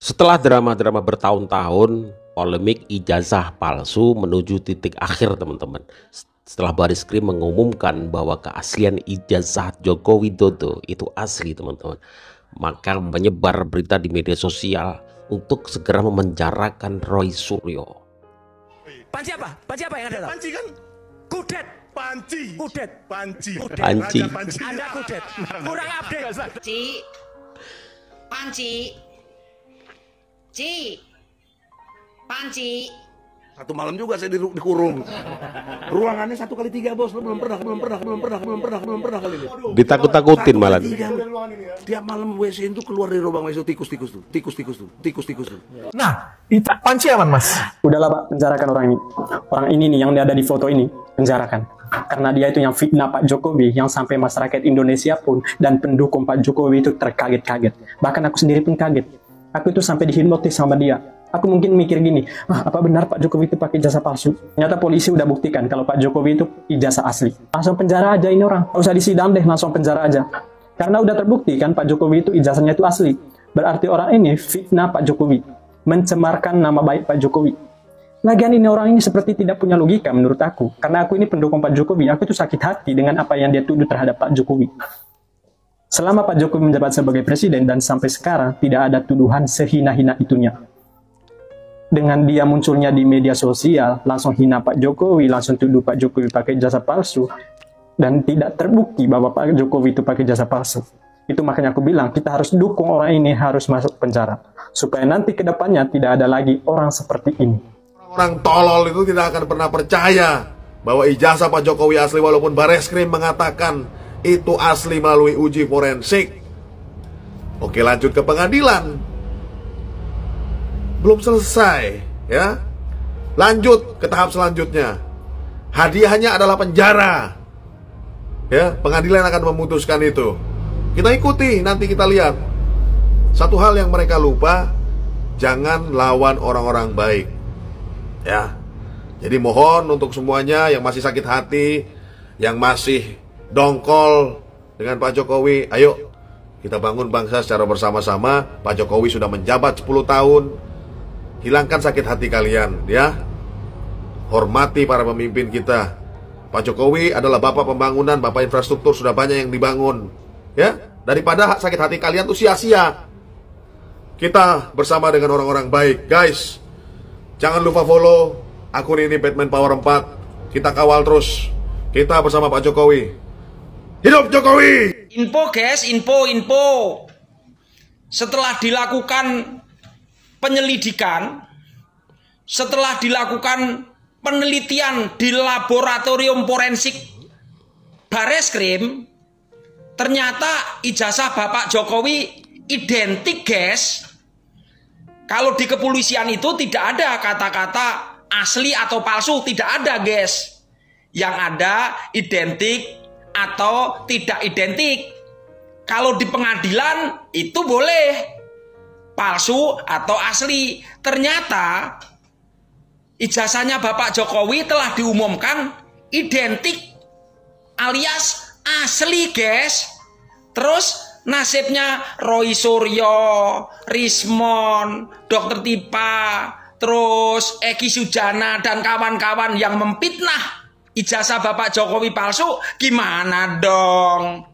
Setelah drama-drama bertahun-tahun, polemik ijazah palsu menuju titik akhir, teman-teman. Setelah Baris Krim mengumumkan bahwa keaslian ijazah Joko Widodo itu asli, teman-teman, maka menyebar berita di media sosial untuk segera memenjarakan Roy Suryo. Panci apa? Panci apa yang ada? Panci kan? Kudet. Panci. Kudet. Panci. Panci. Raja Panci. Anda kudet. Kurang update. Ci, Panci, Ci, Panci. Satu malam juga saya dikurung. Ruangannya 1x3 bos, belum pernah kali ini. Ditakut-takutin malah. Tiap malam WC itu keluar dari lubang WC tikus tuh. Nah, itu Panci aman, Mas. Udahlah Pak, penjarakan orang ini. Orang ini nih yang ada di foto ini, penjarakan. Karena dia itu yang fitnah Pak Jokowi, yang sampai masyarakat Indonesia pun dan pendukung Pak Jokowi itu terkaget-kaget. Bahkan aku sendiri pun kaget. Aku itu sampai dihipnotis sama dia. Aku mungkin mikir gini, apa benar Pak Jokowi itu pakai ijazah palsu? Ternyata polisi udah buktikan kalau Pak Jokowi itu ijazah asli. Langsung penjara aja ini orang. Nggak usah disidang deh, langsung penjara aja. Karena udah terbukti kan Pak Jokowi itu ijazahnya itu asli. Berarti orang ini fitnah Pak Jokowi. Mencemarkan nama baik Pak Jokowi. Lagian ini orang ini seperti tidak punya logika menurut aku. Karena aku ini pendukung Pak Jokowi, aku tuh sakit hati dengan apa yang dia tuduh terhadap Pak Jokowi. Selama Pak Jokowi menjabat sebagai presiden dan sampai sekarang tidak ada tuduhan sehina-hina itunya. Dengan dia munculnya di media sosial, langsung hina Pak Jokowi, langsung tuduh Pak Jokowi pakai jasa palsu, dan tidak terbukti bahwa Pak Jokowi itu pakai jasa palsu. Itu makanya aku bilang, kita harus dukung orang ini harus masuk penjara. Supaya nanti ke depannya tidak ada lagi orang seperti ini. Orang tolol itu tidak akan pernah percaya bahwa ijazah Pak Jokowi asli walaupun Baris Krim mengatakan itu asli melalui uji forensik. Oke, lanjut ke pengadilan. Belum selesai, ya. Lanjut ke tahap selanjutnya. Hadiahnya adalah penjara. Ya, pengadilan akan memutuskan itu. Kita ikuti, nanti kita lihat. Satu hal yang mereka lupa, jangan lawan orang-orang baik. Ya. Jadi mohon untuk semuanya yang masih sakit hati, yang masih dongkol dengan Pak Jokowi, ayo kita bangun bangsa secara bersama-sama. Pak Jokowi sudah menjabat 10 tahun. Hilangkan sakit hati kalian, ya. Hormati para pemimpin kita. Pak Jokowi adalah bapak pembangunan, bapak infrastruktur, sudah banyak yang dibangun, ya. Daripada sakit hati kalian tuh sia-sia. Kita bersama dengan orang-orang baik, guys. Jangan lupa follow akun ini Batman Power 4. Kita kawal terus. Kita bersama Pak Jokowi. Hidup Jokowi! Info guys, info. Setelah dilakukan penyelidikan, setelah dilakukan penelitian di laboratorium forensik Baris Krim, ternyata ijazah Bapak Jokowi identik guys. Kalau di kepolisian itu tidak ada kata-kata asli atau palsu, tidak ada guys. Yang ada identik atau tidak identik. Kalau di pengadilan itu boleh palsu atau asli. Ternyata ijazahnya Bapak Jokowi telah diumumkan identik alias asli guys. Terus nasibnya Roy Suryo, Rismon, Dr. Tipa, terus Eki Sujana dan kawan-kawan yang memfitnah ijazah Bapak Jokowi palsu, gimana dong?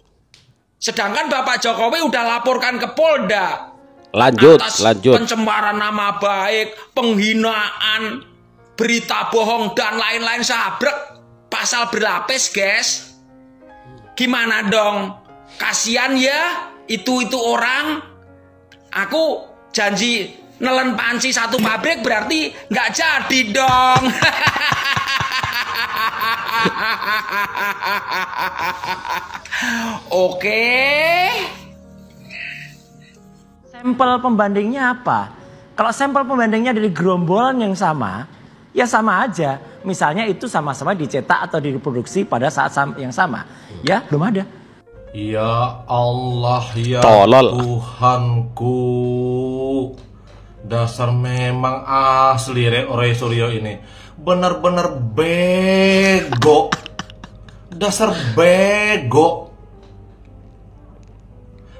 Sedangkan Bapak Jokowi udah laporkan ke Polda. Lanjut. Pencemaran nama baik, penghinaan, berita bohong dan lain-lain, sabrek pasal berlapis guys. Gimana dong? Kasihan ya itu orang. Aku janji nelen Panci satu pabrik, berarti nggak jadi dong. Oke. Sampel pembandingnya apa? Kalau sampel pembandingnya dari gerombolan yang sama, ya sama aja. Misalnya itu sama-sama dicetak atau diproduksi pada saat yang sama. Ya, belum ada. Ya Allah, ya Tolol. Tuhanku. Dasar memang asli Roy Suryo ini. Bener-bener bego. Dasar bego.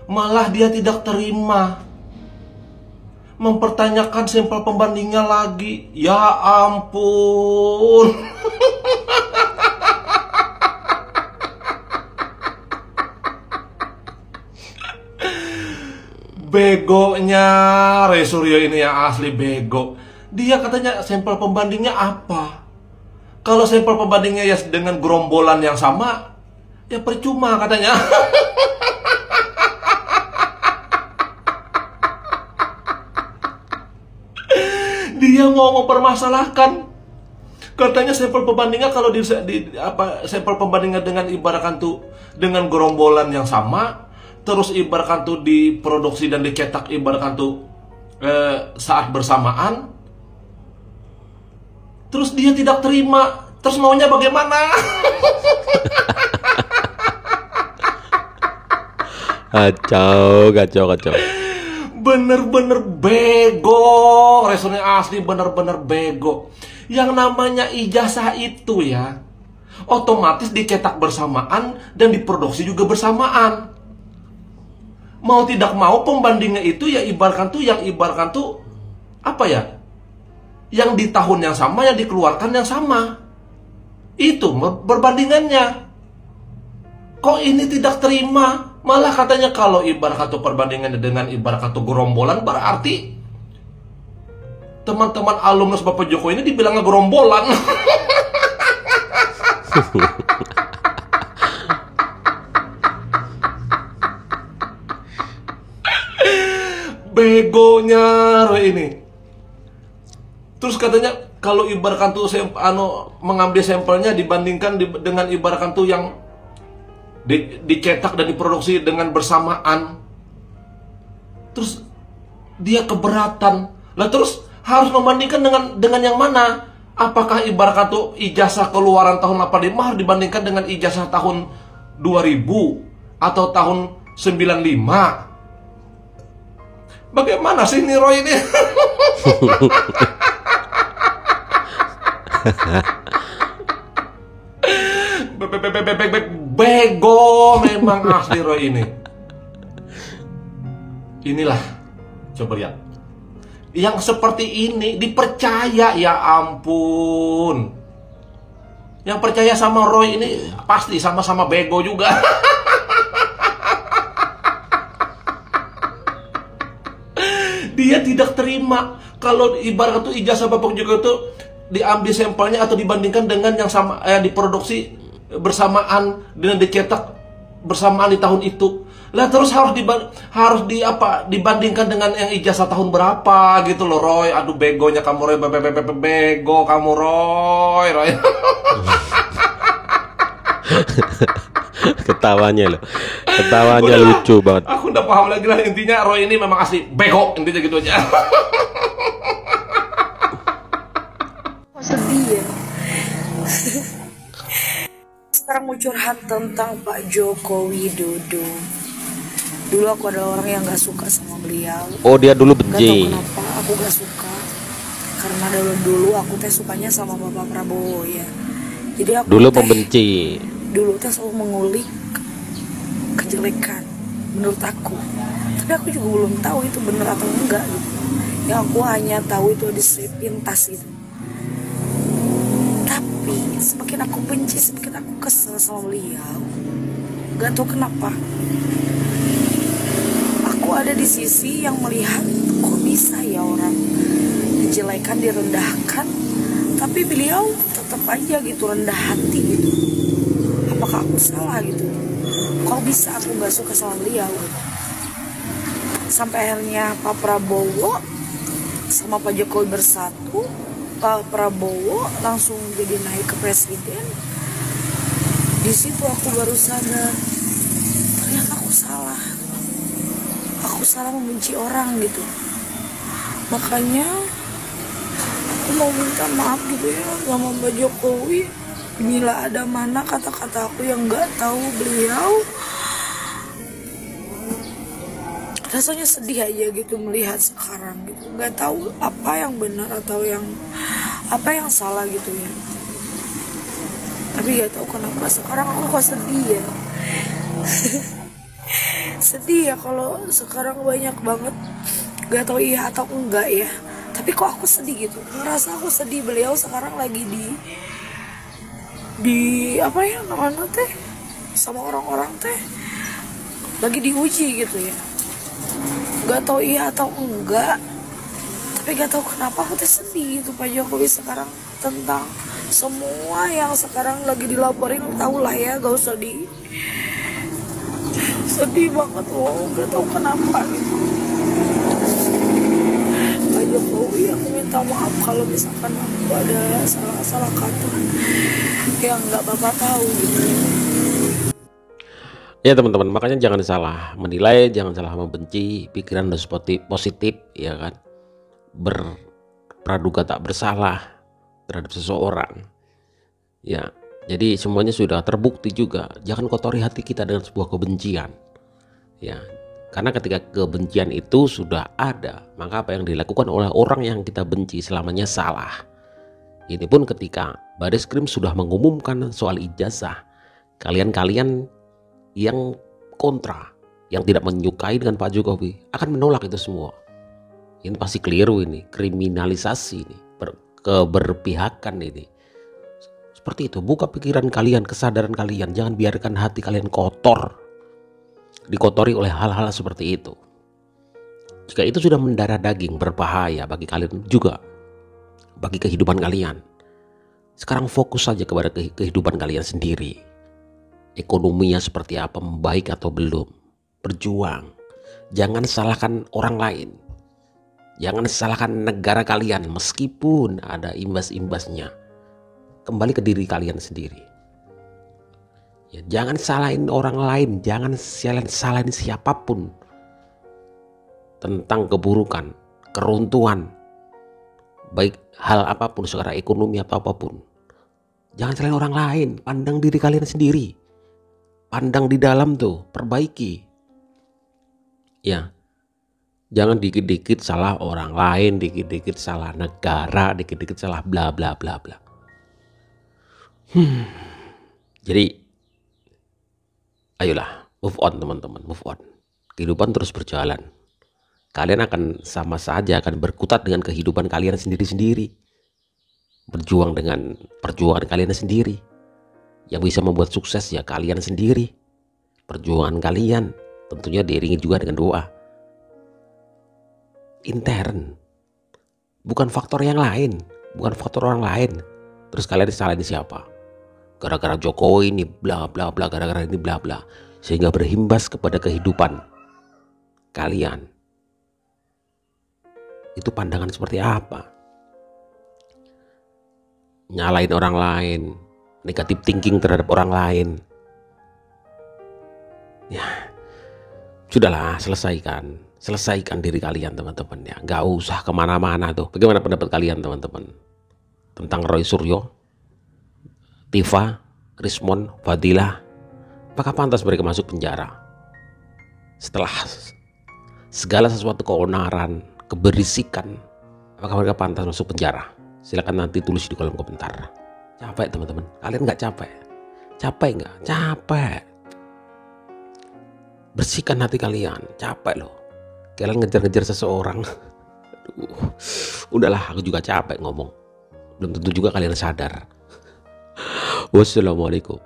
Malah dia tidak terima mempertanyakan sampel pembandingnya lagi. Ya ampun. Begonya Ray Suryo ini yang asli bego. Dia katanya sampel pembandingnya apa? Kalau sampel pembandingnya ya dengan gerombolan yang sama, ya percuma katanya. Dia mau mempermasalahkan. Katanya sampel pembandingnya kalau sampel pembandingnya dengan ibaratkan tuh dengan gerombolan yang sama, terus ibaratkan tuh diproduksi dan dicetak ibaratkan tuh saat bersamaan, terus dia tidak terima, terus maunya bagaimana? Kacau. Bener-bener bego, resonnya asli bener-bener bego. Yang namanya ijazah itu ya, otomatis dicetak bersamaan dan diproduksi juga bersamaan. Mau tidak mau pembandingnya itu ya ibaratkan tuh apa ya? Yang di tahun yang sama, yang dikeluarkan yang sama. Itu perbandingannya. Kok ini tidak terima? Malah katanya kalau ibarat kata perbandingannya dengan ibarat kata gerombolan, berarti teman-teman alumnus Bapak Jokowi ini dibilangnya gerombolan. Begonya ini. Terus katanya kalau ibaratkan tuh mengambil sampelnya dibandingkan dengan ibaratkan tuh yang dicetak dan diproduksi dengan bersamaan, terus dia keberatan lah, terus harus membandingkan dengan yang mana? Apakah ibarat tuh ijazah keluaran tahun 85 harus dibandingkan dengan ijazah tahun 2000 atau tahun 95? Bagaimana sih nih Roy ini? Bego memang asli Roy ini. Inilah, coba lihat. Yang seperti ini dipercaya, ya ampun. Yang percaya sama Roy ini pasti sama-sama bego juga. Dia tidak terima kalau ibarat itu ijazah Bapak juga itu diambil sampelnya atau dibandingkan dengan yang sama diproduksi bersamaan dengan dicetak bersamaan di tahun itu. Lah terus harus dibandingkan dengan yang ijazah tahun berapa gitu loh Roy. Aduh begonya kamu Roy, bego kamu Roy. Ketawanya lucu banget. Aku udah paham lagi lah, intinya Roy ini memang asli bego, intinya gitu aja. Sedih ya. Sekarang mau curhat tentang Pak Joko Widodo. Dulu aku adalah orang yang gak suka sama beliau. Oh, dia dulu Gak benci. tahu kenapa aku gak suka. Karena dulu aku teh sukanya sama Bapak Prabowo ya. Jadi aku Dulu pembenci. Dulu teh selalu mengulik kejelekan menurut aku. Tapi aku juga belum tahu itu benar atau enggak gitu. Ya aku hanya tahu itu di sepintas gitu. Tapi semakin aku benci, semakin aku kesel sama beliau. Gak tahu kenapa. Aku ada di sisi yang melihat kok bisa ya orang dijelekan, direndahkan, tapi beliau tetap aja gitu rendah hati gitu. Apakah aku salah gitu? Kok bisa aku gak suka sama beliau? Sampai akhirnya Pak Prabowo sama Pak Jokowi bersatu. Pak Prabowo langsung jadi naik ke presiden. Di situ aku baru sadar ternyata aku salah. Aku salah membenci orang gitu. Makanya aku mau minta maaf gitu ya sama Mbak Jokowi. Bila ada mana kata-kata aku yang nggak tahu beliau, rasanya sedih aja gitu melihat sekarang gitu. Nggak tahu apa yang benar atau apa yang salah gitu ya. Tapi nggak tahu kenapa sekarang aku kok sedih ya. Sedih ya kalau sekarang banyak banget Gak tahu iya atau enggak ya, tapi kok aku sedih gitu, ngerasa aku sedih. Beliau sekarang lagi di apa ya namanya teh, sama orang-orang teh lagi diuji gitu ya. Gak tahu iya atau enggak, tapi gak tahu kenapa aku tuh sedih gitu Pak Jokowi sekarang tentang semua yang sekarang lagi dilaporin. Tahu lah ya, gak usah sedih banget loh, gak tahu kenapa gitu. Pak Jokowi, aku minta maaf kalau misalkan aku ada salah kata yang nggak Bapak tahu gitu. Ya teman-teman, makanya jangan salah menilai, jangan salah membenci, pikiran harus positif, ya kan, berpraduga tak bersalah terhadap seseorang. Ya, jadi semuanya sudah terbukti juga. Jangan kotori hati kita dengan sebuah kebencian. Ya, karena ketika kebencian itu sudah ada, maka apa yang dilakukan oleh orang yang kita benci selamanya salah. Ini pun ketika Bareskrim sudah mengumumkan soal ijazah, kalian-kalian yang kontra, yang tidak menyukai dengan Pak Jokowi akan menolak itu semua. Ini pasti keliru, ini kriminalisasi, ini keberpihakan ini. Seperti itu, buka pikiran kalian, kesadaran kalian, jangan biarkan hati kalian kotor, dikotori oleh hal-hal seperti itu. Jika itu sudah mendarah daging, berbahaya bagi kalian juga, bagi kehidupan kalian. Sekarang fokus saja kepada kehidupan kalian sendiri. Ekonominya seperti apa, membaik atau belum. Berjuang. Jangan salahkan orang lain. Jangan salahkan negara kalian meskipun ada imbas-imbasnya. Kembali ke diri kalian sendiri. Ya, jangan salahin orang lain, jangan salahin siapapun tentang keburukan, keruntuhan, baik hal apapun, secara ekonomi atau apapun. Jangan salahin orang lain, pandang diri kalian sendiri. Pandang di dalam tuh, perbaiki. Ya, jangan dikit-dikit salah orang lain, dikit-dikit salah negara, dikit-dikit salah bla bla bla bla. Jadi, ayolah, move on teman-teman, move on. Kehidupan terus berjalan. Kalian akan sama saja akan berkutat dengan kehidupan kalian sendiri-sendiri. Berjuang dengan perjuangan kalian sendiri. Yang bisa membuat sukses ya kalian sendiri. Perjuangan kalian tentunya diiringi juga dengan doa. Intern. Bukan faktor yang lain. Bukan faktor orang lain. Terus kalian disalahin siapa? Gara-gara Jokowi ini bla bla bla, gara-gara ini bla bla. Sehingga berimbas kepada kehidupan kalian. Itu pandangan seperti apa? Nyalain orang lain, negatif thinking terhadap orang lain. Ya, sudahlah, selesaikan diri kalian teman-teman ya. Gak usah kemana-mana tuh. Bagaimana pendapat kalian teman-teman tentang Roy Suryo, Tifa, Rismon, Fadilah? Apakah pantas mereka masuk penjara setelah segala sesuatu keonaran, keberisikan? Apakah mereka pantas masuk penjara? Silakan nanti tulis di kolom komentar. Capek teman-teman, kalian nggak capek? Capek nggak? Capek. Bersihkan hati kalian, capek loh. Kalian ngejar-ngejar seseorang. Aduh, udahlah, aku juga capek ngomong. Belum tentu juga kalian sadar. Wassalamualaikum.